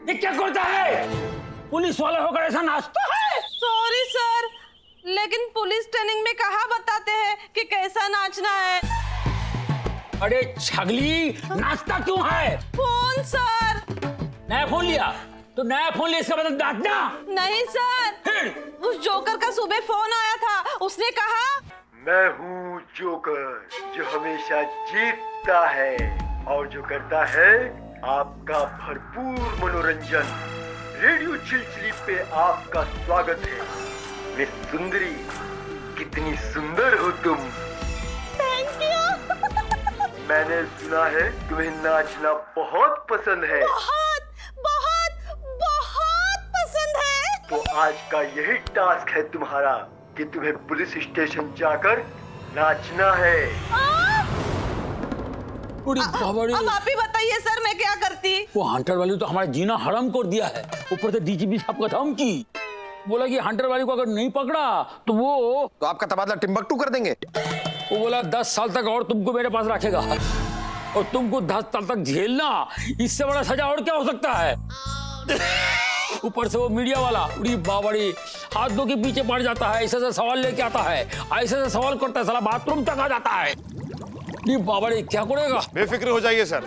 ये क्या करता है? पुलिस वाले होकर ऐसा नाचता है? सॉरी सर, लेकिन पुलिस ट्रेनिंग में कहाँ बताते हैं कि कैसा नाचना है। अरे छगली, नाचता क्यों है? Phone sir. नया फोन लिया तो नया फोन ले, इसका मतलब नाचना नहीं सर, फिर? उस जोकर का सुबह फोन आया था, उसने कहा मैं हूँ जोकर जो हमेशा जीतता है और जो करता है आपका भरपूर मनोरंजन। रेडियो चिलचिली पे आपका स्वागत है। मिस सुंदरी, कितनी सुंदर हो तुम। Thank you. मैंने सुना है तुम्हें नाचना बहुत पसंद है। बहुत बहुत बहुत पसंद है। तो आज का यही टास्क है तुम्हारा कि तुम्हें पुलिस स्टेशन जाकर नाचना है। अब आप ही बताइए सर, मैं क्या करती? वो हंटर वाली तो हमारा जीना हराम कर दिया है। ऊपर से डीजीपी साहब का धमकी, बोला कि हंटर वाली को अगर नहीं पकड़ा तो वो तो आपका तबादला टिम्बकटू कर देंगे। वो बोला 10 साल तक और तुमको मेरे पास रखेगा और तुमको 10 साल तक झेलना, इससे बड़ा सजा और क्या हो सकता है? ऊपर से वो मीडिया वाला उड़ी बाबड़ी हाथ धो के पीछे पड़ जाता है, ऐसे से सवाल लेके आता है, ऐसे से सवाल करता है, साला बाथरूम तक आ जाता है। बाबड़ी क्या करेगा? बेफिक्र हो जाइए सर।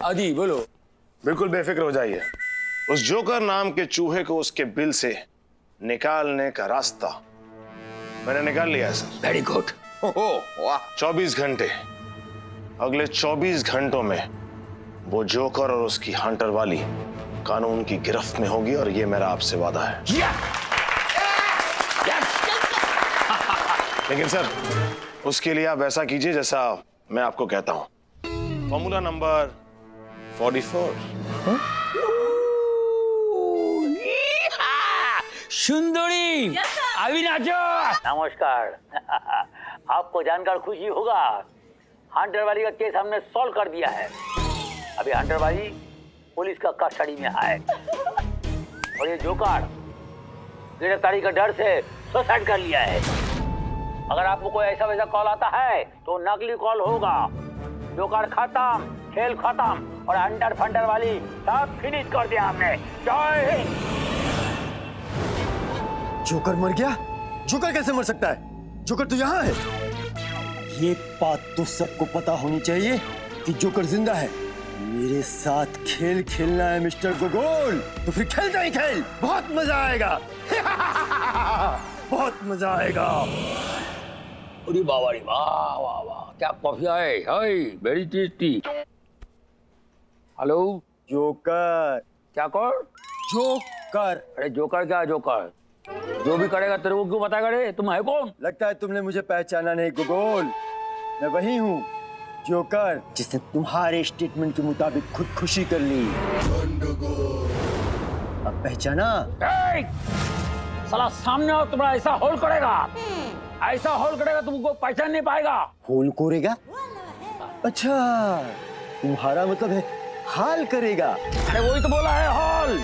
आदि बोलो। बिल्कुल बेफिक्र हो जाइए। उस जोकर नाम के चूहे को उसके बिल से निकालने का रास्ता मैंने निकाल लिया है सर। Very good. वाह। 24 घंटे, अगले 24 घंटों में वो जोकर और उसकी हंटर वाली कानून की गिरफ्त में होगी और ये मेरा आपसे वादा है। लेकिन सर उसके लिए आप ऐसा कीजिए जैसा मैं आपको कहता हूं। Formula number 44। सुंदरी अभी नाचो। नमस्कार। आपको जानकर खुशी होगा, हंटर वाली का केस हमने सॉल्व कर दिया है। अभी हंटर वाली पुलिस का कस्टडी में है और ये जोकर गिरफ्तारी का डर से सुसाइड कर लिया है। अगर आपको कोई ऐसा वैसा कॉल आता है तो नकली कॉल होगा। जोकर खत्म, खेल खत्म और हंटर फंटर वाली सब फिनिश कर दिया हमने। जय हिंद। जोकर मर गया? जोकर कैसे मर सकता है? जोकर तो यहाँ है। ये बात तो सबको पता होनी चाहिए कि जोकर जिंदा है। मेरे साथ खेल खेलना है मिस्टर गोगोल, तो फिर खेलता ही खेल। बहुत मजा आएगा। बहुत मजा आएगा। अरे बाबा रे, वाह वाह वाह, क्या कॉफी है, वेरी टेस्टी। Hello joker. क्या कर? जोकर। अरे जोकर क्या जोकर? जो भी करेगा तेरे को क्यों बताएगा रे? तुम है कौन? लगता है तुमने मुझे पहचाना नहीं गोगोल। मैं वही हूँ जोकर जिसने तुम्हारे स्टेटमेंट के मुताबिक खुदकुशी कर ली। अब पहचाना? साला सामने आओ, तुम्हारा ऐसा होल करेगा, ऐसा होल करेगा तुमको पहचान नहीं पाएगा। होल करेगा? अच्छा, तुम्हारा मतलब है हाल करेगा। अरे वही तो बोला है, हॉल।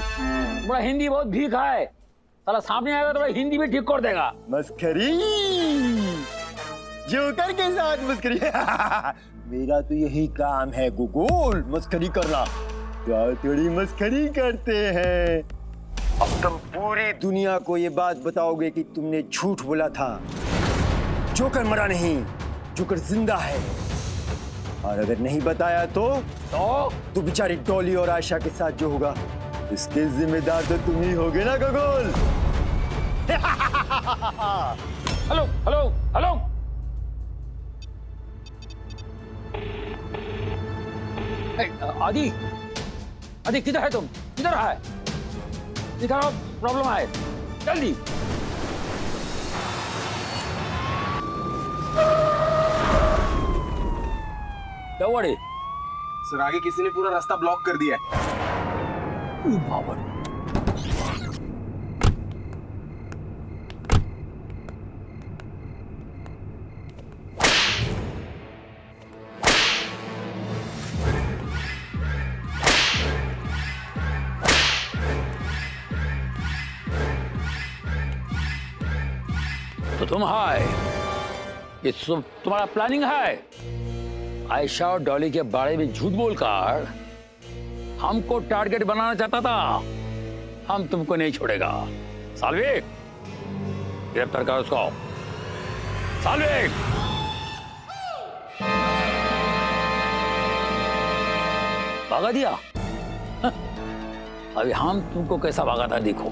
बड़ा हिंदी बहुत भीख है, साला सामने आएगा तो हिंदी भी ठीक कर देगा। मस्करी, जोकर के साथ मस्करी। मेरा तो यही काम है गोगोल, मस्करी करना। क्या थोड़ी मस्करी करते हैं। अब तुम पूरी दुनिया को ये बात बताओगे कि तुमने झूठ बोला था। जोकर मरा नहीं, जोकर जिंदा है। और अगर नहीं बताया तो बेचारी डॉली और आयशा के साथ जो होगा इसके जिम्मेदार तो तुम ही होगे ना गोगोल। हेलो हेलो हेलो, आदि आदि किधर है तुम? किधर है? इधर प्रॉब्लम है, जल्दी। क्या हुआ रे? सर आगे किसी ने पूरा रास्ता ब्लॉक कर दिया है। तो तुम है, ये सब तुम्हारा प्लानिंग है? आयशा और डॉली के बारे में झूठ बोलकर हमको टारगेट बनाना चाहता था। हम तुमको नहीं छोड़ेगा। साल्वे, गिरफ्तार करो उसको। साल्वे, भगा दिया। अभी हम तुमको कैसा भगाता देखो।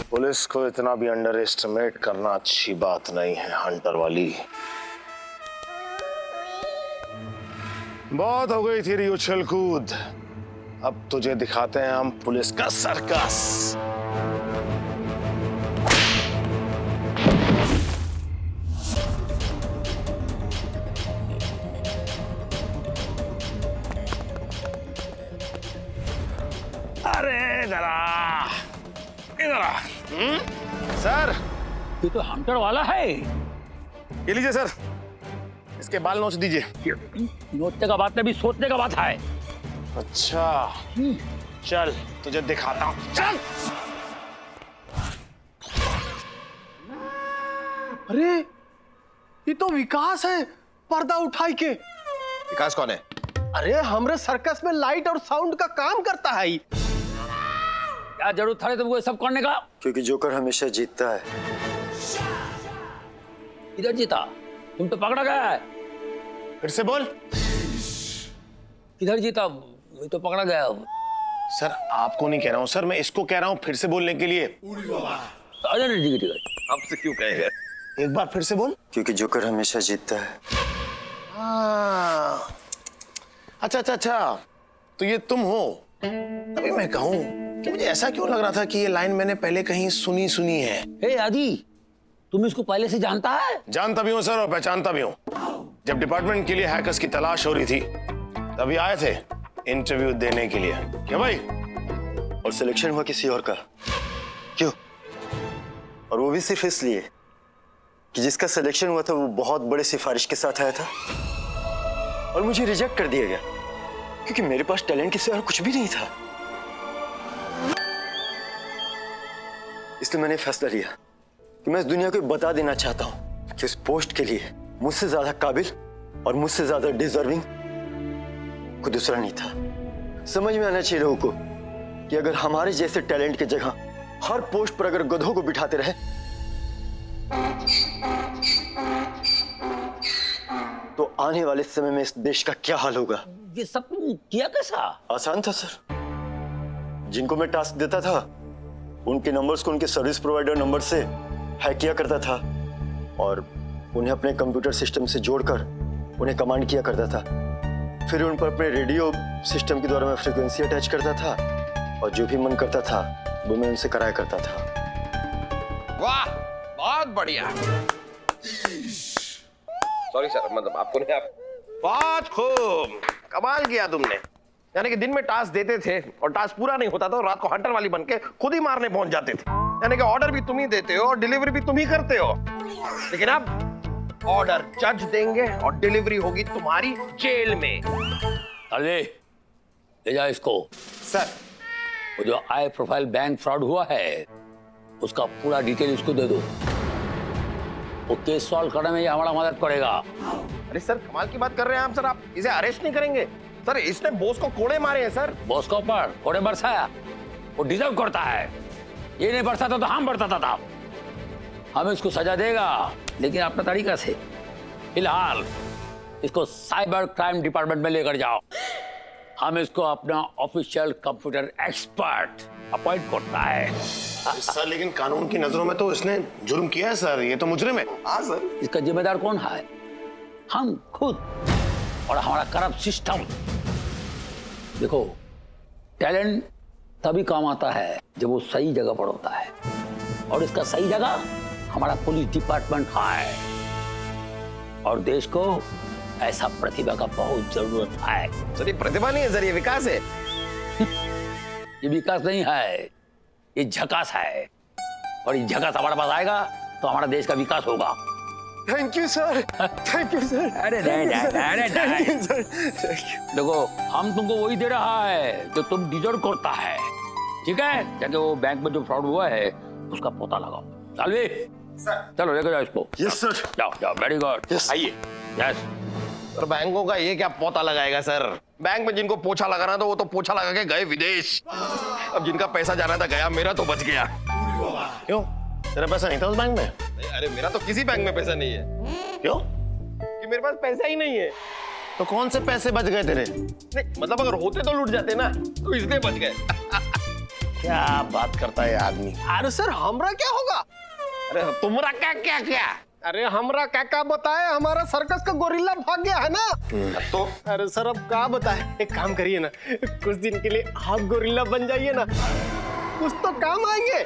पुलिस को इतना भी अंडर एस्टिमेट करना अच्छी बात नहीं है हंटर वाली। बहुत हो गई तेरी उछल कूद, अब तुझे दिखाते हैं हम पुलिस का सर्कस। अरे इधर आ, इधर आ। सर, ये तो हंटर वाला है। ये लीजिए सर, इसके बाल नोच दीजिए। नोचने का बात नहीं, सोचने का बात है। अच्छा, चल तुझे दिखाता हूं, चल। अरे ये तो विकास है, पर्दा उठाई के। विकास कौन है? अरे हमरे सर्कस में लाइट और साउंड का काम करता है ही। क्या जरूरत था तुमको ये सब करने का? क्योंकि जोकर हमेशा जीतता है। इधर जीता, तुम तो पकड़ा गया है। फिर से बोल। किधर जीता? मैं तो पकड़ा गया हूँ। सर आपको नहीं कह रहा हूँ सर, मैं इसको कह रहा हूँ फिर से बोलने के लिए। अरे ठीक है। आपसे क्यों कहेगा? एक बार फिर से बोल। क्योंकि जोकर हमेशा जीतता है। हाँ, अच्छा अच्छा अच्छा, तो ये तुम हो। तभी मैं कहूँ कि मुझे ऐसा क्यों लग रहा था कि ये लाइन मैंने पहले कहीं सुनी सुनी है। ए आदि, तुम इसको पहले से जानता है? जानता भी हूँ सर और पहचानता भी हूँ। जब डिपार्टमेंट के लिए हैकर्स की तलाश हो रही थी तभी आए थे इंटरव्यू देने के लिए। क्या भाई? और सिलेक्शन हुआ किसी और का। क्यों? और वो भी सिर्फ इसलिए कि जिसका सिलेक्शन हुआ था वो बहुत बड़े सिफारिश के साथ आया था और मुझे रिजेक्ट कर दिया गया क्योंकि मेरे पास टैलेंट के सिवा कुछ भी नहीं था। इसलिए मैंने फैसला लिया कि मैं इस दुनिया को बता देना चाहता हूं कि उस पोस्ट के लिए मुझसे ज्यादा काबिल और मुझसे ज्यादा डिजर्विंग कोई दूसरा नहीं था। समझ में आना चाहिए लोगों को कि अगर हमारे जैसे टैलेंट की जगह हर पोस्ट पर अगर गधों को बिठाते रहे तो आने वाले समय में इस देश का क्या हाल होगा। ये सब तुम किया कैसा? आसान था सर। जिनको मैं टास्क देता था उनके नंबर्स को उनके सर्विस प्रोवाइडर नंबर से हैक किया करता था और उन्हें अपने कंप्यूटर सिस्टम से जोड़कर उन्हें कमांड किया करता था। फिर उन पर अपने रेडियो सिस्टम के द्वारा मैं फ्रीक्वेंसी अटैच करता था और जो भी मन करता था वो मैं उनसे कराया करता था। वाह, बहुत बढ़िया। सॉरी सर, मतलब आपको नहीं, आप बहुत खूब, कमाल किया तुमने। यानी कि दिन में टास्क देते थे और टास्क पूरा नहीं होता था और रात को हंटर वाली बनके खुद ही मारने पहुंच जाते थे। यानी कि ऑर्डर भी तुम ही देते हो और डिलीवरी भी तुम ही करते हो। लेकिन अब ऑर्डर जज देंगे और डिलीवरी होगी तुम्हारी जेल में। अरे ले जा इसको। सर, वो जो हाई प्रोफाइल बैंक फ्रॉड हुआ है उसका पूरा डिटेल इसको दे दो। वो केस सॉल्व करने में ये हमारा मदद करेगा। अरे सर कमाल की बात कर रहे हैं आप। सर आप इसे अरेस्ट नहीं करेंगे? सर इसने बॉस को कोड़े मारे हैं सर। बॉस के ऊपर कोड़े बरसाया, वो डिजर्व करता है। ये नहीं बरसाता तो हम बरसाता था। हम इसको सजा देगा लेकिन अपना तरीका से। फिलहाल इसको साइबर क्राइम डिपार्टमेंट में लेकर जाओ। हम इसको अपना ऑफिशियल कंप्यूटर एक्सपर्ट अपॉइंट करता है। सर लेकिन कानून की नजरों में तो इसने जुर्म किया है सर, ये तो मुजरिम है। हाँ सर। इसका जिम्मेदार कौन है? हम खुद और हमारा करप्ट सिस्टम। देखो, टैलेंट तभी काम आता है जब वो सही जगह पर होता है और इसका सही जगह हमारा पुलिस डिपार्टमेंट है और देश को ऐसा प्रतिभा का बहुत जरूरत है। सर ये प्रतिभा नहीं है सर, ये विकास है। ये विकास नहीं है, ये झकास है और ये झकास हमारे पास आएगा तो हमारा देश का विकास होगा। Thank you sir, thank you sir. अरे नहीं। सर, देखो, हम तुमको वही दे रहा है जो तुम डिजर्व करता है, ठीक है? जाके वो बैंक में जो फ्रॉड हुआ है उसका पता लगाओ। साल्वे, चलो लेके जाओ इसको। Yes sir. जाओ जाओ, वेरी गुड। आइए। यस। और बैंकों का ये क्या पोता लगाएगा सर? बैंक में जिनको पोछा लगाना था वो तो पोछा लगा के गए विदेश। अब जिनका पैसा जाना था गया, मेरा तो बच गया। क्यों? तेरा पैसा नहीं था उस बैंक में? नहीं, अरे मेरा तो किसी बैंक में पैसा नहीं है। क्यों? कि मेरे पास पैसा ही नहीं है। तो कौन से पैसे बच गए तेरे? नहीं मतलब अगर होते तो लूट जाते ना, तो इसलिए बच गए। क्या बात करता है आदमी? अरे सर हमरा क्या होगा? अरे तुम्हारा क्या क्या क्या? अरे हमरा क्या बताए, हमारा सर्कस का गोरिल्ला भाग गया है ना। तो अरे सर अब क्या बताए, एक काम करिए ना, कुछ दिन के लिए आप गोरिल्ला बन जाइए ना, कुछ तो काम आएंगे।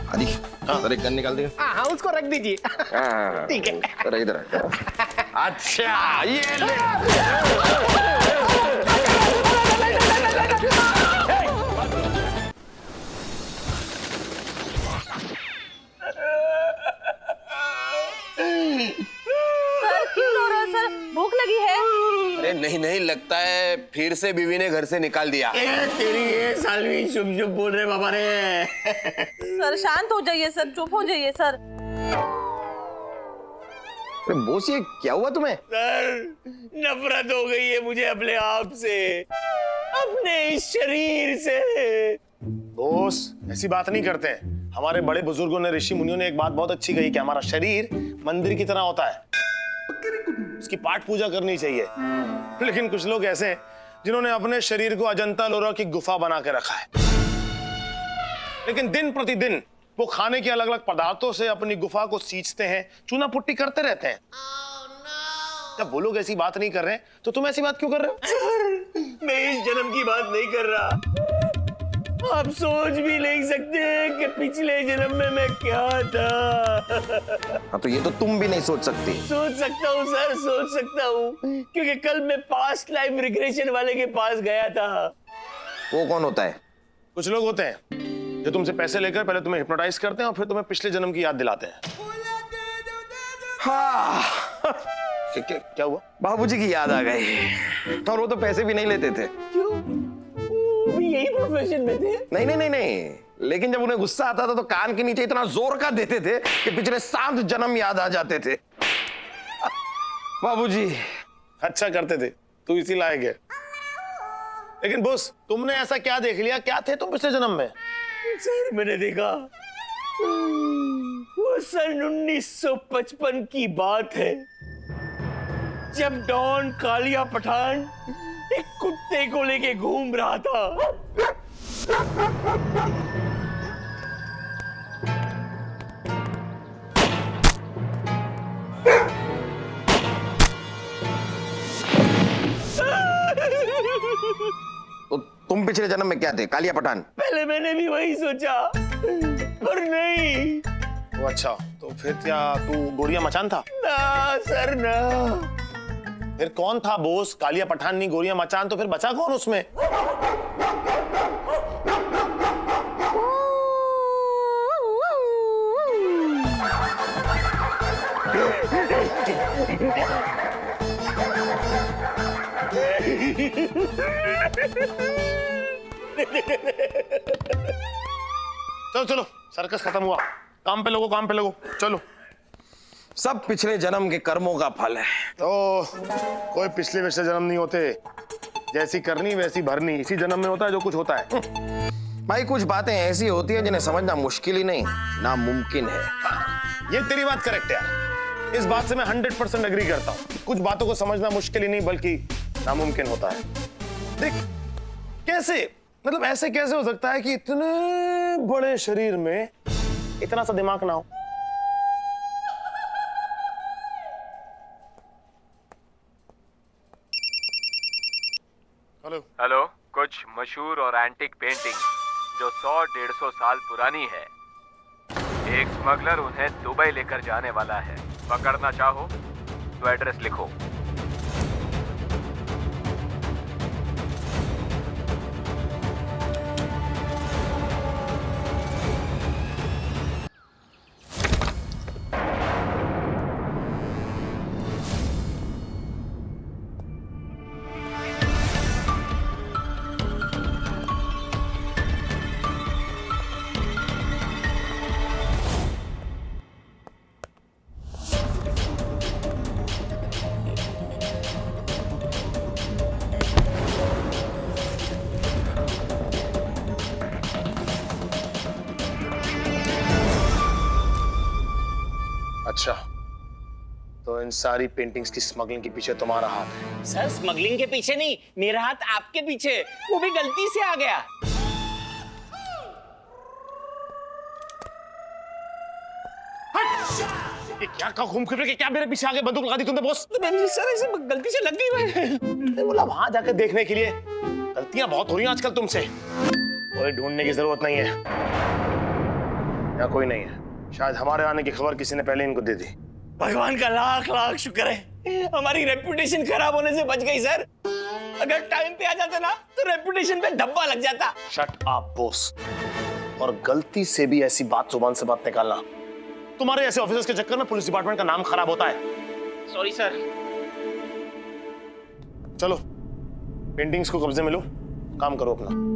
आदि सर एक गन निकाल दिया। हाँ उसको रख दीजिए। ठीक है। सर इधर अच्छा ये ले। सर क्यों रो रहे हो सर? भूख लगी है? अरे नहीं नहीं, लगता है फिर से बीवी ने घर से निकाल दिया। तेरी ये सालवी चुप चुप बोल रहे बाबा रे। सर शांत हो जाइए सर, चुप हो जाइए सर। बोस ये क्या हुआ तुम्हें? सर नफरत हो गई है मुझे अपने आप से, अपने इस शरीर से। बोस ऐसी बात नहीं करते हैं। हमारे बड़े बुजुर्गों ने, ऋषि मुनियों ने एक बात बहुत अच्छी कही कि हमारा शरीर मंदिर की तरह होता है, उसकी पाठ पूजा करनी चाहिए। लेकिन कुछ लोग ऐसे हैं जिन्होंने अपने शरीर को अजंता लोरा की गुफा बना के रखा है, लेकिन दिन प्रतिदिन वो खाने के अलग अलग पदार्थों से अपनी गुफा को सींचते हैं, चूना पुट्टी करते रहते हैं। जब वो लोग ऐसी बात नहीं कर रहे हैं तो तुम ऐसी बात क्यों कर रहे हो? सर मैं इस जन्म की बात नहीं कर रहा, आप सोच भी नहीं सकते कि पिछले जन्म में मैं क्या था। हाँ तो ये तो तुम भी नहीं सोच सकती। सोच सकता हूँ सर, सोच सकता हूँ, क्योंकि कल मैं पास्ट लाइफ रिग्रेशन वाले के पास गया था। वो कौन होता है? कुछ लोग होते हैं जो तुमसे पैसे लेकर पहले तुम्हें हिप्नोटाइज करते हैं और फिर तुम्हें पिछले जन्म की याद दिलाते हैं। हाँ क्या हुआ? बाबूजी की याद आ गई। और वो तो पैसे भी नहीं लेते थे। क्यों? वो भी यही प्रोफेशन में थे? नहीं नहीं नहीं नहीं, लेकिन जब उन्हें गुस्सा आता था तो कान के नीचे इतना जोर का देते थे कि पिछले 7 जन्म याद आ जाते थे। बाबूजी अच्छा करते थे, तू इसी लायक है। लेकिन बॉस तुमने ऐसा क्या देख लिया, क्या थे तुम पिछले जन्म में? सर मैंने देखा, वो सन 1955 की बात है, जब डॉन कालिया पठान एक कुत्ते को लेके घूम रहा था। तो तुम पिछले जन्म में क्या थे? कालिया पठान? पहले मैंने भी वही सोचा, पर नहीं। वो अच्छा, तो फिर क्या तू गोरिया मचान था? ना सर ना। फिर कौन था बोस? कालिया पठान नहीं, गोरिया मचान, तो फिर बचा कौन उसमें? चलो चलो सर्कस खत्म हुआ, काम पे लगो, काम पे लगो, चलो। सब पिछले जन्म के कर्मों का फल है। तो कोई पिछले वैसे जन्म नहीं होते, जैसी करनी वैसी भरनी, इसी जन्म में होता है जो कुछ होता है। भाई कुछ बातें ऐसी होती हैं जिन्हें समझना मुश्किल ही नहीं नामुमकिन है। ये तेरी बात करेक्ट है यार, इस बात से मैं 100% एग्री करता हूँ। कुछ बातों को समझना मुश्किल ही नहीं बल्कि नामुमकिन होता है। देख कैसे, मतलब ऐसे कैसे हो सकता है कि इतने बड़े शरीर में इतना सा दिमाग ना हो? हेलो हेलो, कुछ मशहूर और एंटिक पेंटिंग जो 100-150 साल पुरानी है। एक स्मगलर उन्हें दुबई लेकर जाने वाला है। पकड़ना चाहो तो एड्रेस लिखो। अच्छा, तो इन सारी पेंटिंग्स की स्मगलिंग के पीछे तुम्हारा हाथ है? सर स्मगलिंग के पीछे नहीं, मेरा हाथ आपके पीछे, वो भी गलती से आ गया। ये क्या घूम फिर के क्या मेरे पीछे आगे बंदूक लगा दी तुमने बॉस? सर ऐसे गलती से लग गई मैंने बोला वहां जाकर देखने के लिए। गलतियां बहुत हो रही हैं आजकल तुमसे। कोई ढूंढने की जरूरत नहीं है, यहाँ कोई नहीं है। शायद हमारे आने की खबर किसी ने पहले इनको दे दी। भगवान का लाख लाख शुक्र है, हमारी रेपुटेशन खराब होने से बच गई सर। अगर टाइम पे आ जाता ना तो रेपुटेशन पे धब्बा लग जाता। शट अप बॉस, और गलती से भी ऐसी बात जुबान से बात निकालना। तुम्हारे ऐसे ऑफिसर्स के चक्कर में पुलिस डिपार्टमेंट का नाम खराब होता है। Sorry sir. चलो पेंटिंग्स को कब्जे में लो, काम करो अपना।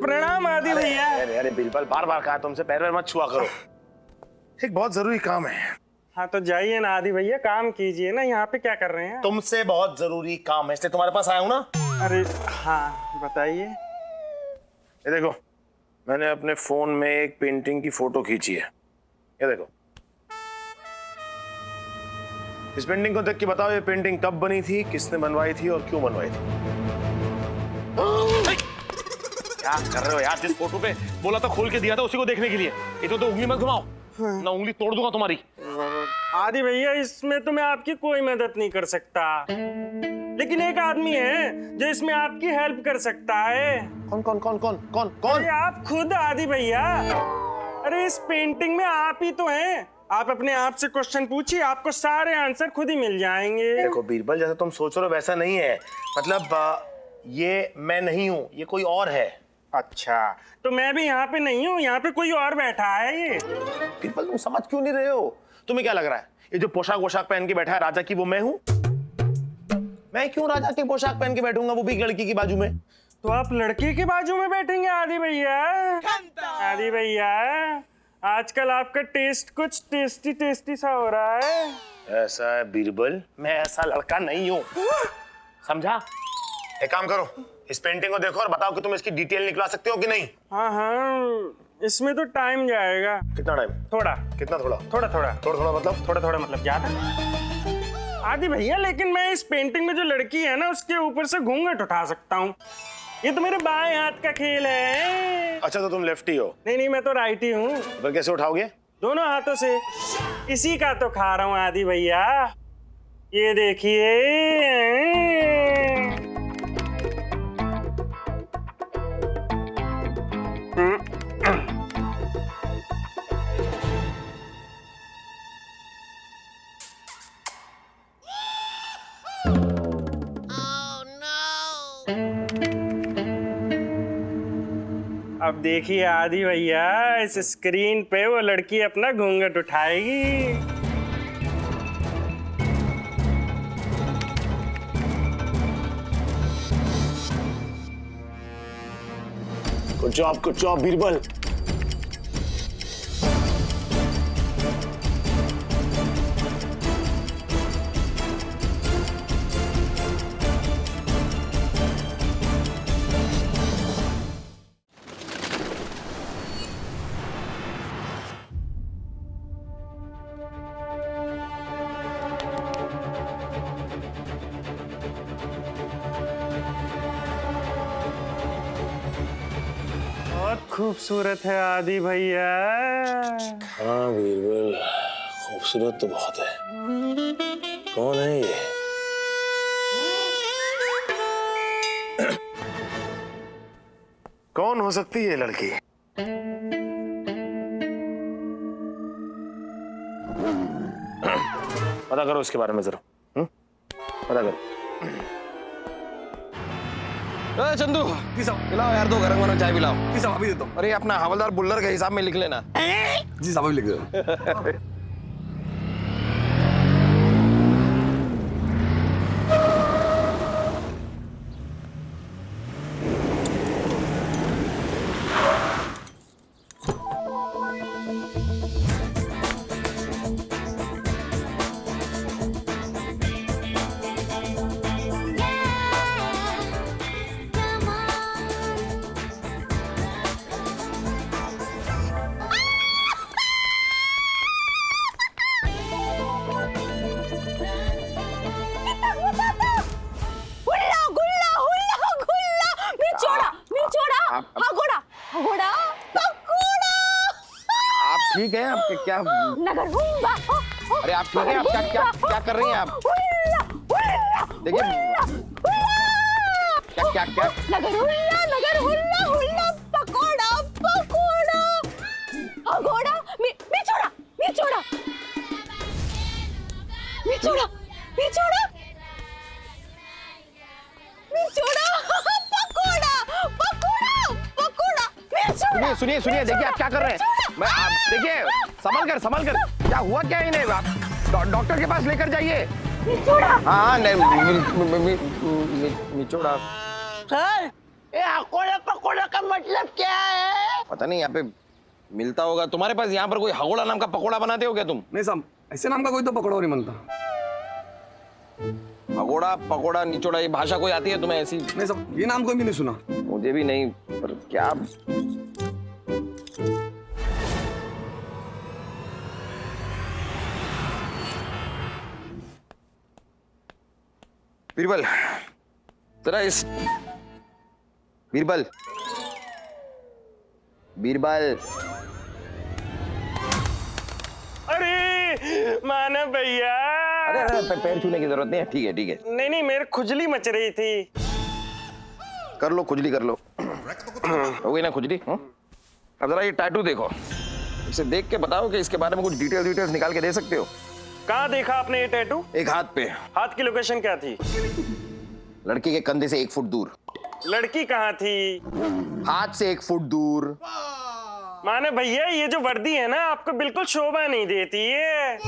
प्रणाम आदि भैया। अरे बिल्कुल, बार बार कहा तुमसे पैर मत छुआ करो। एक बहुत जरूरी काम है। हाँ तो जाइए ना आदि भैया, काम कीजिए ना। यहाँ पे क्या कर रहे हैं? तुमसे बहुत जरूरी काम है, इसलिए तुम्हारे पास आया हूं ना। अरे हाँ बताइए। ये देखो, मैंने अपने फोन में एक पेंटिंग की फोटो खींची है। ये देखो, इस पेंटिंग को देख के बताओ ये पेंटिंग कब बनी थी, किसने बनवाई थी और क्यों बनवाई थी। क्या कर रहे हो यार? जिस फोटो पे बोला था खोल के दिया था उसी को देखने के लिए। ये तो उंगली मत घुमाओ, ना उंगली तोड़ दूंगा तुम्हारी। आदि भैया इसमें तो मैं आपकी कोई मदद नहीं कर सकता, लेकिन एक आदमी है जो इसमें आपकी हेल्प कर सकता है। कौन कौन कौन कौन कौन कौन? अरे आप खुद आदि भैया। अरे इस पेंटिंग में आप ही तो हैं। आप अपने आप से क्वेश्चन पूछिए, आपको सारे आंसर खुद ही मिल जाएंगे। देखो बीरबल, जैसा तुम सोच रहे हो वैसा नहीं है। मतलब ये मैं नहीं हूँ, ये कोई और है। अच्छा, तो मैं भी यहाँ पे नहीं हूँ, यहाँ पे कोई और बैठा है। ये बीरबल तुम समझ क्यों नहीं रहे हो? तुम्हें क्या लग रहा है ये जो पोशाक वोशाक पहन के बैठा है राजा की, वो मैं हूँ? मैं क्यों राजा की पोशाक पहन के बैठूंगा, वो भी एक लड़की की बाजू में? तो आप लड़की के बाजू में बैठेंगे आदि भैया? आदि भैया आजकल आपका टेस्ट कुछ टेस्टी टेस्टी सा हो रहा है। ऐसा है बीरबल, मैं ऐसा लड़का नहीं हूँ, समझा? एक काम करो, इस पेंटिंग को देखो और बताओ कि तुम इसकी डिटेल निकला सकते हो कि नहीं। हाँ हाँ, इसमें तो टाइम जाएगा। कितना टाइम? थोड़ा। कितना थोड़ा? थोड़ा थोड़ा। थोड़ा थोड़ा मतलब? थोड़ा थोड़ा मतलब ज्यादा। आदि भैया लेकिन मैं इस पेंटिंग में जो लड़की है ना उसके ऊपर से घूंघट उठा सकता हूँ। ये तो मेरे बाएं हाथ का खेल है। अच्छा तो तुम लेफ्टी हो? नहीं नहीं, मैं तो राइटी हूँ। फिर कैसे उठाओगे? दोनों हाथों से। इसी का तो खा रहा हूँ आदि भैया, ये देखिए। अब देखिए आदि भैया, इस स्क्रीन पे वो लड़की अपना घूंघट उठाएगी। Good job Birbal. खूबसूरत है आदि भैया। हाँ बीरबल, खूबसूरत तो बहुत है। कौन है ये? कौन हो सकती है ये लड़की? पता करो उसके बारे में जरा। पता करो। चंदू पिलाओ यार, दो गरम गरम चाय पिलाओ। जी साहब अभी देता हूँ। अरे अपना हवलदार बुल्लर के हिसाब में लिख लेना। जी साहब अभी लिख दो। ठीक है आप क्या अरे आप ठीक है? आप क्या क्या क्या कर रही हैं आप? देखिए क्या क्या क्या नगर हुल्ला पकोड़ा पकोड़ा अगोड़ा मी छोड़ा पकोड़ा सुनिए देखिए आप क्या कर रहे हैं। मैं आप देखिए संभल कर क्या हुआ क्या इन्हें? आप डॉक्टर के पास लेकर जाइए। हाँ निचोड़ा सर ये हकोड़ा पकोड़ा का मतलब क्या है? पता नहीं, यहाँ पे मिलता होगा। तुम्हारे पास यहाँ पर कोई हगोड़ा नाम का पकोड़ा बनाते हो क्या तुम? नहीं साहब, ऐसे नाम का कोई तो पकोड़ा नहीं बनता। हगोड़ा पकोड़ा निचोड़ा ये भाषा कोई आती है तुम्हें ऐसी? नहीं साहब, ये नाम कोई भी नहीं सुना। मुझे भी नहीं, पर क्या बीरबल जरा इस बीरबल अरे मानव भैया, अरे पैर छूने की जरूरत नहीं है। ठीक है नहीं मेरे खुजली मच रही थी। कर लो खुजली कर लो। हो गई ना खुजली? अब जरा ये टैटू देखो, इसे देख के बताओ कि इसके बारे में कुछ डिटेल्स निकाल के दे सकते हो। कहाँ देखा आपने ये टैटू? एक हाथ पे। हाथ की लोकेशन क्या थी? लड़की के कंधे से 1 फुट दूर। लड़की कहाँ थी? हाथ से 1 फुट दूर। माने भैया ये जो वर्दी है ना आपको बिल्कुल शोभा नहीं देती है।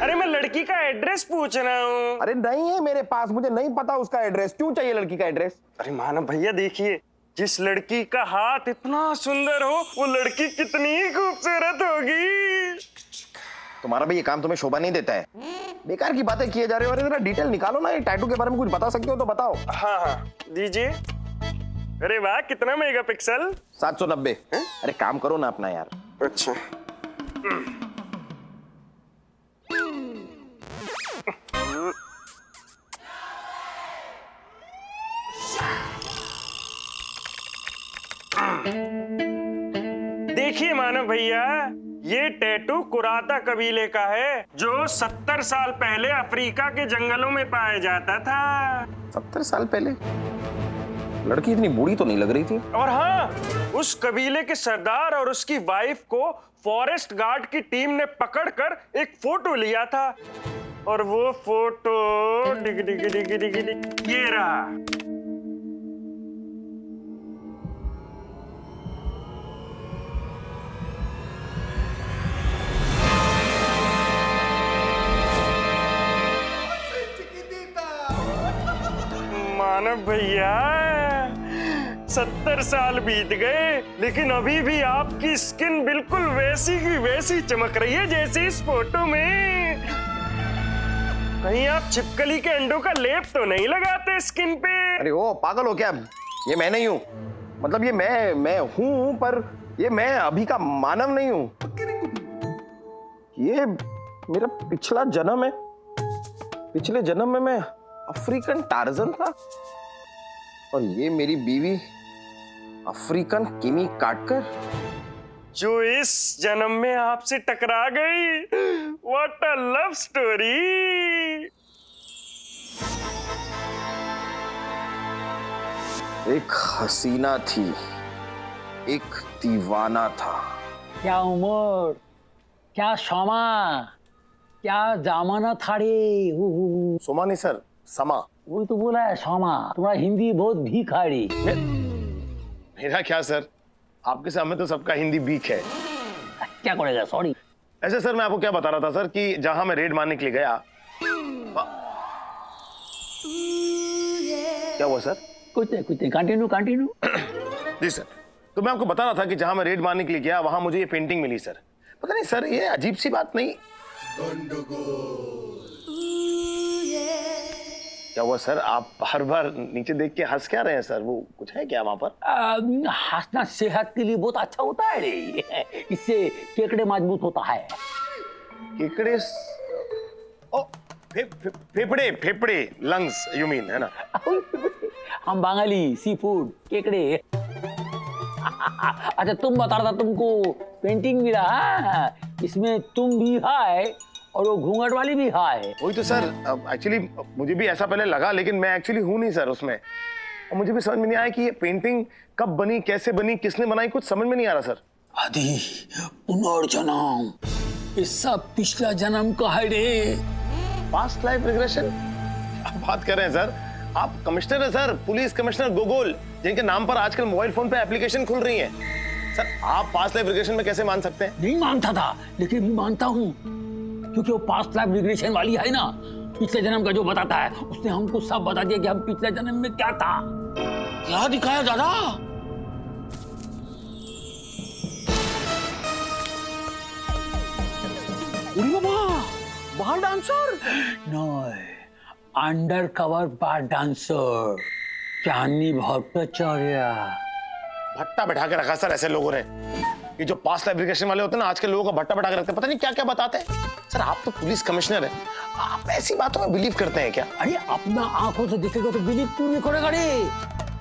अरे मैं लड़की का एड्रेस पूछ रहा हूँ। अरे नहीं है मेरे पास, मुझे नहीं पता उसका एड्रेस। क्यों चाहिए लड़की का एड्रेस? अरे मानव भैया देखिए, जिस लड़की का हाथ इतना सुंदर हो वो लड़की कितनी खूबसूरत होगी। तुम्हारा भी ये काम तुम्हें शोभा नहीं देता है? बेकार की बातें किए जा रहे हो। अरे जरा डिटेल निकालो ना, ये टैटू के बारे में कुछ बता सकते हो तो बताओ। हाँ दीजिए। अरे वाह, कितना मेगापिक्सल? 790। अरे काम करो ना अपना यार। अच्छा देखिए मानव भैया, ये टैटू कुराता कबीले का है जो 70 साल पहले अफ्रीका के जंगलों में पाया जाता था। 70 साल पहले? लड़की इतनी बूढ़ी तो नहीं लग रही थी। और हाँ, उस कबीले के सरदार और उसकी वाइफ को फॉरेस्ट गार्ड की टीम ने पकड़कर एक फोटो लिया था, और वो फोटो डिग डिग डिग डिग डिग ये रहा। मानव भैया 70 साल बीत गए, लेकिन अभी भी आपकी स्किन बिल्कुल वैसी की वैसी चमक रही है जैसे इस फोटो में। कहीं आप छिपकली के अंडों का लेप तो नहीं लगाते स्किन पे? अरे ओ पागल हो क्या? ये मैं नहीं हूँ। मतलब ये मैं हूँ, पर ये मैं अभी का मानव नहीं हूँ। ये मेरा पिछला जन्म है। पिछले जन्म में मैं अफ्रीकन टार्जन था, और ये मेरी बीवी अफ्रीकन किमी काटकर, जो इस जन्म में आपसे टकरा गई। What a love story. एक हसीना थी एक दीवाना था। क्या उम्र, क्या क्षमा, क्या जमाना था रे। सोमा नहीं सर, समा। वही तो बोला है क्षमा। तुम्हारा हिंदी बहुत भिखारी। मेरा क्या सर, आपके सामने तो सबका हिंदी वीक है। क्या करेगा, सॉरी। ऐसे सर मैं आपको क्या बता रहा था सर कि जहां मैं रेड मारने के लिए गया। क्या हुआ सर? कुछ नहीं, कंटिन्यू। जी सर, तो मैं आपको बता रहा था कि जहां मैं रेड मारने के लिए गया वहां मुझे ये पेंटिंग मिली सर। पता नहीं सर, ये अजीब सी बात नहीं। क्या हुआ सर, आप बार बार नीचे देख के हंस क्या रहे हैं सर? वो कुछ है क्या वहां पर? हंसना सेहत के लिए बहुत अच्छा होता है रे। इससे केकड़े मजबूत होता है। केकड़े? ओ, फेफड़े, लंग्स यू मीन, है ना? हम बांगाली, सी फूड, केकड़े। अच्छा तुम बता रहा था तुमको पेंटिंग मिला है, इसमें तुम भी है और वो घूंघट वाली भी है। वही तो सर, एक्चुअली मुझे भी ऐसा पहले लगा, लेकिन मैं एक्चुअली हूं नहीं सर उसमें। और मुझे भी समझ में नहीं आया कि ये पेंटिंग कब बनी, कैसे बनी, किसने बनाई, कुछ समझ में नहीं आ रहा सर। आदि पुनर्जन्म, ये सब पिछला जन्म का है रे। Past life regression? आप बात कर रहे हैं सर? आप कमिश्नर है सर, पुलिस कमिश्नर गोगोल, जिनके नाम पर आजकल मोबाइल फोन पे एप्लीकेशन खुल रही है। सर आप पास्ट लाइफ रिग्रेशन में कैसे मान सकते हैं? नहीं मानता था, लेकिन भी मानता हूँ, क्योंकि वो पास्ट लाइफ रिग्रेशन वाली है ना, पिछले जन्म का जो बताता है, उसने हमको सब बता दिया कि हम पिछले जन्म में क्या था। क्या दिखाया दादा? बार डांसर? नहीं, अंडर कवर बार डांसर, चांदनी भट्टाचार्य। भट्टा बैठा के रखा सर ऐसे लोगों ने। ये जो पास्ट लाइफ रिग्रेशन वाले होते हैं ना, आजकल लोगों का भट्टा बैठा के रखते हैं, पता नहीं क्या क्या बताते हैं। सर आप तो पुलिस कमिश्नर है, आप ऐसी बातों में बिलीव करते हैं क्या? अरे अपना आंखों से देखेगा तो बिलीव क्यों नहीं करेगा रे?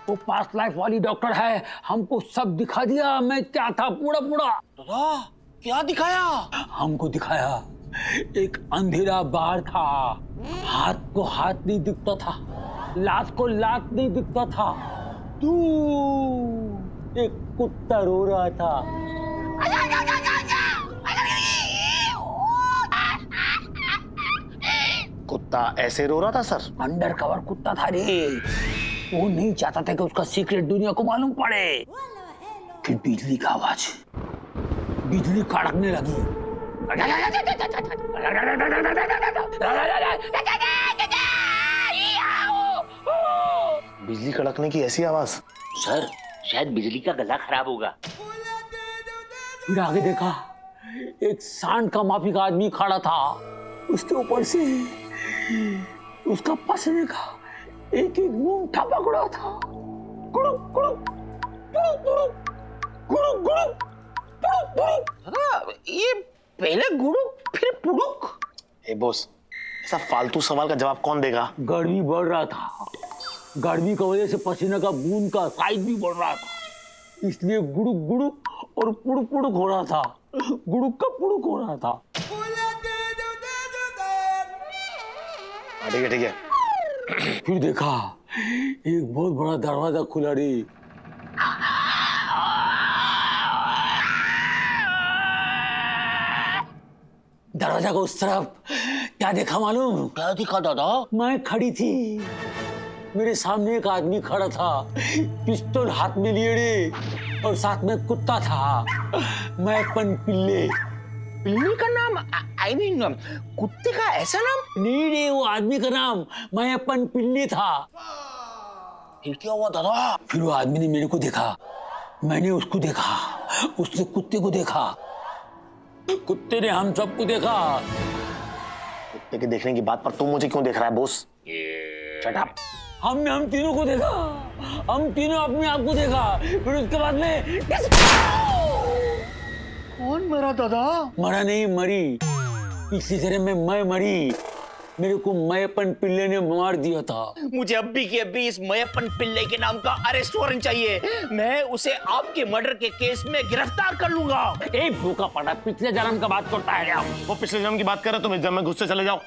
वो पास्ट लाइफ वाली डॉक्टर है, हमको सब दिखा दिया मैं क्या था पूरा। दादा क्या दिखाया? हमको दिखाया एक अंधेरा बार था, हाथ को हाथ नहीं दिखता था, लात को लात नहीं दिखता था, तू एक कुत्ता रो रहा था। कुत्ता ऐसे रो रहा था सर? अंडर कवर कुत्ता था रे। वो नहीं चाहता था कि उसका सीक्रेट दुनिया को मालूम पड़े। फिर बिजली का आवाज, बिजली कड़कने लगी। बिजली कड़कने की ऐसी आवाज? सर शायद बिजली का गला खराब होगा। फिर आगे देखा, एक सांड का माफी का आदमी खड़ा था, उसके ऊपर से उसका पसीने का एक एक बूंद टपक रहा था। गुड़ुक गुड़ुक गुड़ुक गुड़ुक गुड़ुक गुड़ुक गुड़ुक गुड़ुक। दादा ये पहले गुड़ुक फिर पुड़ुक। ए बॉस, ऐसा फालतू सवाल का जवाब कौन देगा? गर्मी बढ़ रहा था, गर्मी की वजह से पसीने का बूंद का साइज भी बढ़ रहा था, इसलिए गुड़ुक गुड़ुक और पुड़ुक पुड़ुक हो रहा था। गुड़ुक का पुड़ुक हो रहा था। ठीक है ठीक है। फिर देखा एक बहुत बड़ा दरवाजा खुला रे। दरवाजा को उस तरफ क्या देखा मालूम? क्या दिखा दादा? मैं खड़ी थी, मेरे सामने एक आदमी खड़ा था, पिस्तौल हाथ में लिए रे, और साथ में कुत्ता था। मैं पन पिल्ले। पिल्ली का नाम? आई मीन कुत्ते का ऐसा नाम? नहीं रे, वो आदमी का नाम मैं अपन पिल्ले था। फिर क्या हुआ दादा? फिर वो आदमी ने मेरे को देखा, मैंने उसको देखा, उसने कुत्ते को देखा, कुत्ते ने हम सबको देखा। कुत्ते के देखने की बात पर तुम मुझे क्यों देख रहा है बॉस? Shut up. हमने हम तीनों को देखा, हम तीनों अपने आप को देखा। फिर उसके बाद में कौन मरा दादा? मरा नहीं, मरी। पिछली जन्म में मैं मरी, मेरे को मयपन पिल्ले ने मार दिया था। मुझे अभी के अभी इस मयपन पिल्ले के नाम का अरेस्ट वारंट चाहिए। मैं उसे आपके मर्डर के केस में गिरफ्तार कर लूंगा। ए भूखा पड़ा, पिछले जन्म का बात करता है आप। वो पिछले जन्म की बात कर रहे हो, तुम इस जन्म में घुस से चले जाओ।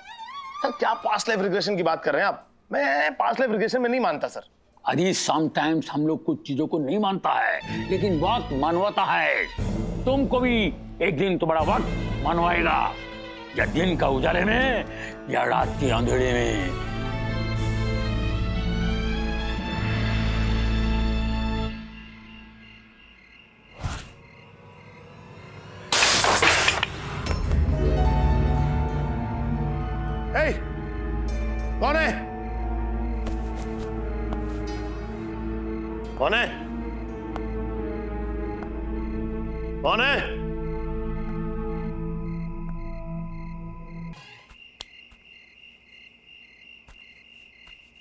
सर क्या पास्ट लाइफ रिग्रेशन की बात कर रहे हैं आप? मैं पास्ट लाइफ रिग्रेशन में नहीं मानता सर। अरे समटाइम्स हम लोग कुछ चीजों को नहीं मानता है, लेकिन वक्त मनवाता है। तुमको भी एक दिन तुम्हारा वक्त मनवाएगा, या दिन का उजाले में या रात के अंधेरे में। Hey! कौन है? कौन है? कौन है?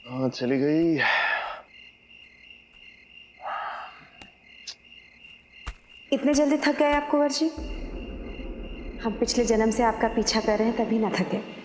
हाँ, चली गई। इतने जल्दी थक गए आप कुंवर जी? हम पिछले जन्म से आपका पीछा कर रहे हैं, तभी ना थके।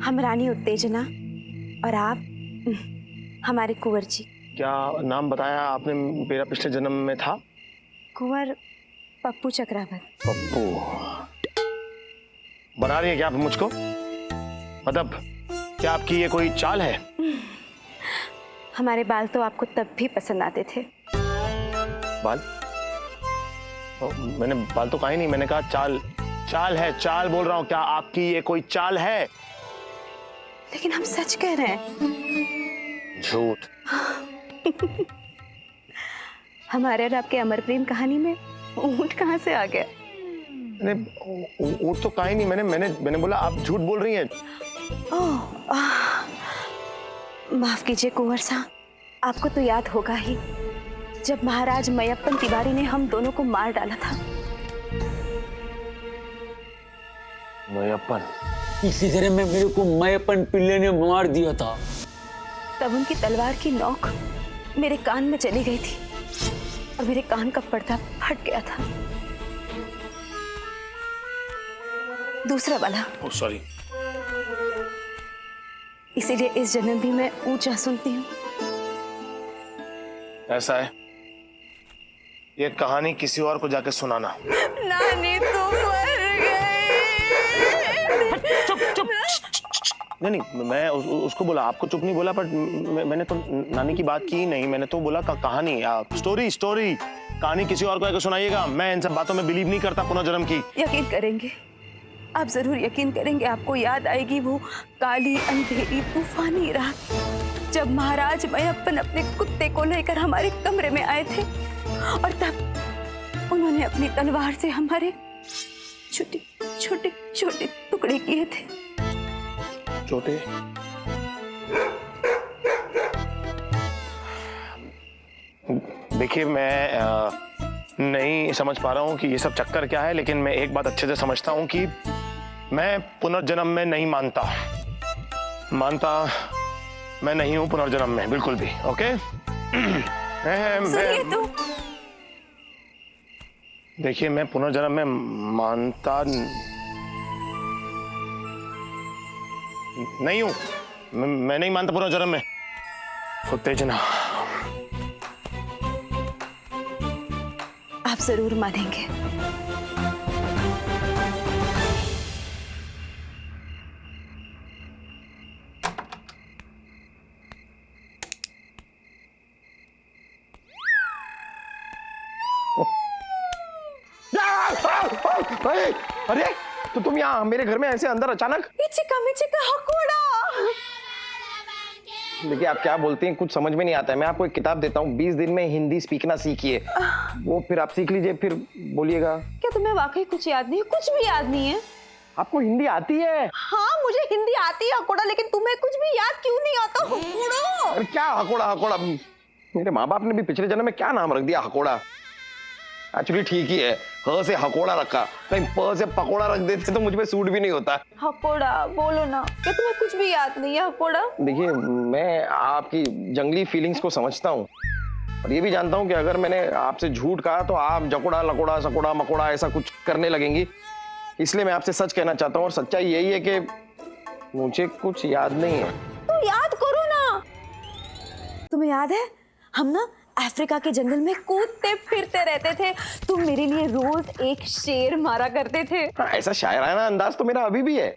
हम रानी उत्तेजना और आप हमारे कुंवर जी। क्या नाम बताया आपने मेरा पिछले जन्म में था? कुंवर पप्पू चक्रावत। पप्पू बना रही है क्या आप मुझको? मतलब क्या आपकी ये कोई चाल है? हमारे बाल तो आपको तब भी पसंद आते थे। बाल? मैंने बाल तो कहा ही नहीं, मैंने कहा चाल। चाल है, चाल बोल रहा हूं। क्या आपकी ये कोई चाल है? लेकिन हम सच कह रहे हैं। झूठ। हमारे और आपके अमर प्रेम कहानी में ऊंट कहाँ से आ गया? ऊंट तो कहा ही नहीं, मैंने बोला आप झूठ बोल रही हैं। माफ कीजिए कुंवर साहब, आपको तो याद होगा ही जब महाराज मयप्पन तिवारी ने हम दोनों को मार डाला था। मयप्पन? इसी तरह में मेरे को मयप्पन पिल्ले ने मार दिया था। तब उनकी तलवार की नोक मेरे कान में चली गई थी और मेरे कान का पर्दा फट गया था। दूसरा वाला। Oh sorry. इसीलिए इस जन्म भी मैं ऊंचा सुनती हूँ। ऐसा है? ये कहानी किसी और को जाके सुनाना। नानी तुम मर गई। चुप चुप। नहीं, मैं उसको बोला, आपको चुप नहीं बोला, पर मैंने तो नानी की बात की ही नहीं। मैंने तो बोला कहानी, स्टोरी कहानी किसी और को आके सुनाइएगा। मैं इन सब बातों में बिलीव नहीं करता पुनर्जन्म की। यकीन करेंगे, आप जरूर यकीन करेंगे। आपको याद आएगी वो काली अंधेरी तूफानी रात जब महाराज मयप्पन अपने कुत्ते को लेकर हमारे कमरे में आए थे और तब उन्होंने अपनी तलवार से हमारे छोटे छोटे छोटे टुकड़े किए थे। छोटे? देखिए, मैं नहीं समझ पा रहा हूँ कि ये सब चक्कर क्या है, लेकिन मैं एक बात अच्छे से समझता हूँ कि मैं पुनर्जन्म में नहीं मानता मैं नहीं हूँ पुनर्जन्म में, बिल्कुल भी। ओके? देखिए, मैं पुनर्जन्म में मानता नहीं हूँ। मैं नहीं मानता पुनर्जन्म में। उत्तेजना, आप जरूर मानेंगे। अरे तो तुम यहाँ मेरे घर में ऐसे अंदर अचानक? चिका हकोड़ा। देखिए, आप क्या बोलती हैं कुछ समझ में नहीं आता है। मैं आपको एक किताब देता हूँ, 20 दिन में हिंदी सीखना सीखिए। वो फिर आप सीख लीजिए, फिर बोलिएगा। क्या तुम्हें वाकई कुछ याद नहीं है? कुछ भी याद नहीं है? आपको हिंदी आती है? हाँ, मुझे हिंदी आती है हकोड़ा, लेकिन तुम्हें कुछ भी याद क्यों नहीं आता? हकोड़ा। अरे क्या हकोड़ा? मेरे माँ बाप ने भी पिछले जन्म में क्या नाम रख दिया, हकोड़ा। एक्चुअली ठीक ही है, ह से हकोड़ा रखा, कहीं प से पकोड़ा रख देते तो मुझ पे सूट भी नहीं होता। हकोड़ा बोलो ना, क्या तुम्हें कुछ भी याद नहीं है हकोड़ा? देखिए, मैं आपकी जंगली फीलिंग्स को समझता हूँ और ये भी जानता हूँ कि अगर मैंने आपसे झूठ कहा तो आप जकोड़ा लकोड़ा सकोड़ा मकोड़ा ऐसा कुछ करने लगेंगी। इसलिए मैं आपसे सच कहना चाहता हूँ और सच्चाई यही है कि मुझे कुछ याद नहीं है। तो याद करो ना। तुम्हें याद है हम ना अफ्रीका के जंगल में कूदते फिरते रहते थे, तुम मेरे लिए रोज एक शेर मारा करते थे। ऐसा शायराना अंदाज तो मेरा अभी भी है।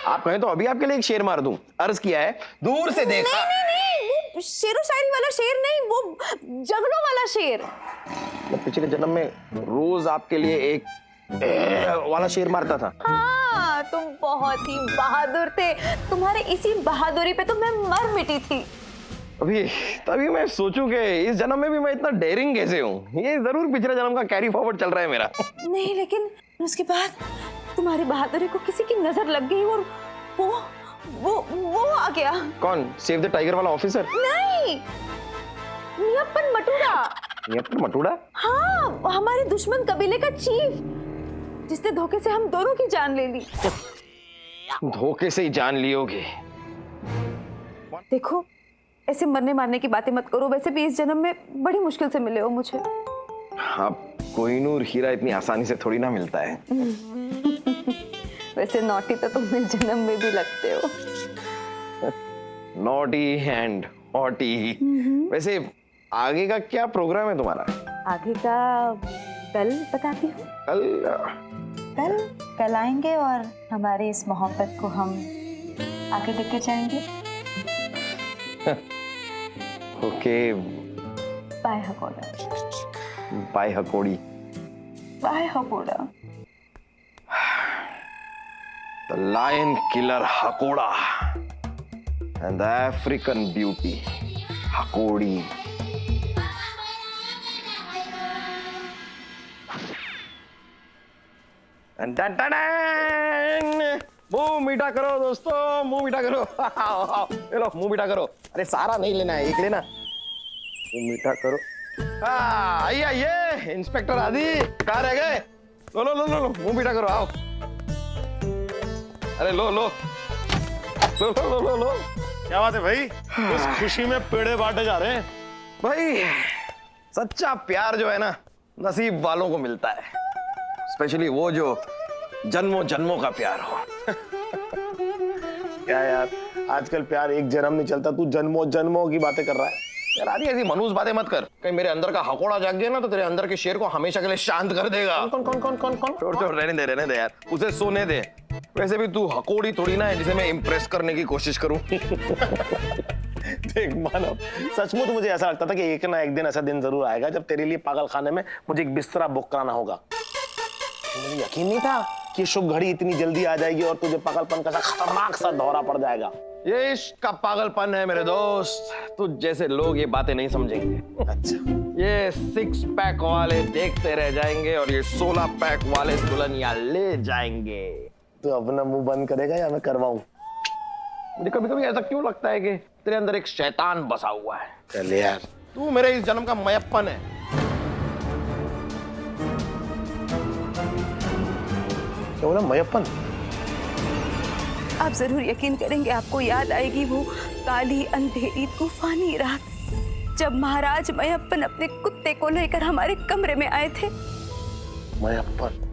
आप कहें तो अभी आपके लिए एक शेर मार दूं। अर्ज किया है, दूर से देखा। नहीं, वो शेरो शायरी वाला शेर नहीं, वो जगलों वाला शेर। मैं पिछले जन्म में रोज आपके लिए एक वाला शेर मारता था। हाँ, तुम बहुत ही बहादुर थे। तुम्हारे इसी बहादुरी पे तो मैं मर मिटी थी। अभी तभी मैं सोचूं कि इस जन्म में भी मैं इतना डेयरिंग कैसे हूँ। ये जरूर पिछले जन्म का कैरी फॉरवर्ड चल रहा है मेरा। नहीं, लेकिन उसके बाद तुम्हारी बहादुरी को किसी की नजर लग गई और वो आ गया। कौन? सेव द टाइगर वाला ऑफिसर? नहीं, नियप्पन मटूरा। नियप्पन मटूरा? हाँ, हमारे दुश्मन कबीले का चीफ, जिसने धोखे से हम दोनों की जान ले ली। धोखे से ही जान लियोगे? देखो, ऐसे मरने मारने की बातें मत करो। वैसे भी इस जन्म में बड़ी मुश्किल से मिले हो मुझे। हाँ, कोहिनूर हीरा इतनी आसानी से थोड़ी ना मिलता है। वैसे नॉटी तो तुम इस जन्म में भी लगते हो। Naughty and hottie. वैसे आगे का क्या प्रोग्राम है तुम्हारा? आगे का कल बताती हूँ। कल आएंगे और हमारे इस मोहब्बत को हम आगे लेके जाएंगे। ओके, बाय हकोड़ा। बाय हकोड़ी। बाय हकोड़ा। The lion killer Hakoda and the African beauty Hakodi. And मुंह मीठा करो दोस्तों, मुंह मीठा करो। ले लो, मुंह मीठा करो। अरे सारा नहीं लेना है, एक लेना। मुंह मीठा करो। आइए आइए, इंस्पेक्टर आदि कहाँ रह गए? लो लो लो लो लो, मुंह मीठा करो, आओ। अरे लो लो लो लो लो लो लो। क्या बात है भाई? इस खुशी में पेड़े बांटे जा रहे हैं। भाई, सच्चा प्यार जो है ना, नसीब वालों को मिलता है। स्पेशली वो जो जन्मों जन्मों का प्यार हो। क्या यार, आजकल प्यार एक जन्म नहीं चलता, तू जन्मों जन्मों की बातें कर रहा है। यार आदि, ऐसी मनूस बातें मत कर। कहीं मेरे अंदर का हकोड़ा जाग गया ना तो तेरे अंदर के शेर को हमेशा के लिए शांत कर देगा। कौन कौन कौन कौन कौन? छोड़ रहने दे यार, उसे सोने दे। वैसे भी तू हकोड़ी थोड़ी ना है जिसे मैं इम्प्रेस करने की कोशिश करूं। देख मानव, सचमुच मुझे ऐसा लगता था कि एक ना एक दिन ऐसा दिन जरूर आएगा जब तेरे लिए पागल खाने में मुझे एक बिस्तरा बुक कराना होगा। मुझे यकीन नहीं था कि शुभ घड़ी इतनी जल्दी आ जाएगी और तुझे पागलपन का खतरनाक सा दौरा पड़ जाएगा। ये इश्क का पागलपन है मेरे दोस्त, तुझ जैसे लोग ये बातें नहीं समझेंगे। अच्छा, ये 6 पैक वाले देखते रह जाएंगे और ये 16 पैक वाले दुल्हनिया ले जाएंगे। तू अपना मुंह बंद करेगा या मैं करवाऊं? मुझे कभी कभी ऐसा क्यों लगता है कि तेरे अंदर एक शैतान बसा हुआ है। चल यार, तू मेरे इस जन्म का मयप्पन है। क्या बोला? मयप्पन? आप जरूर यकीन करेंगे, आपको याद आएगी वो काली अंधेरी तूफानी रात, जब महाराज मयप्पन अपने कुत्ते को लेकर हमारे कमरे में आए थे। मयप्पन?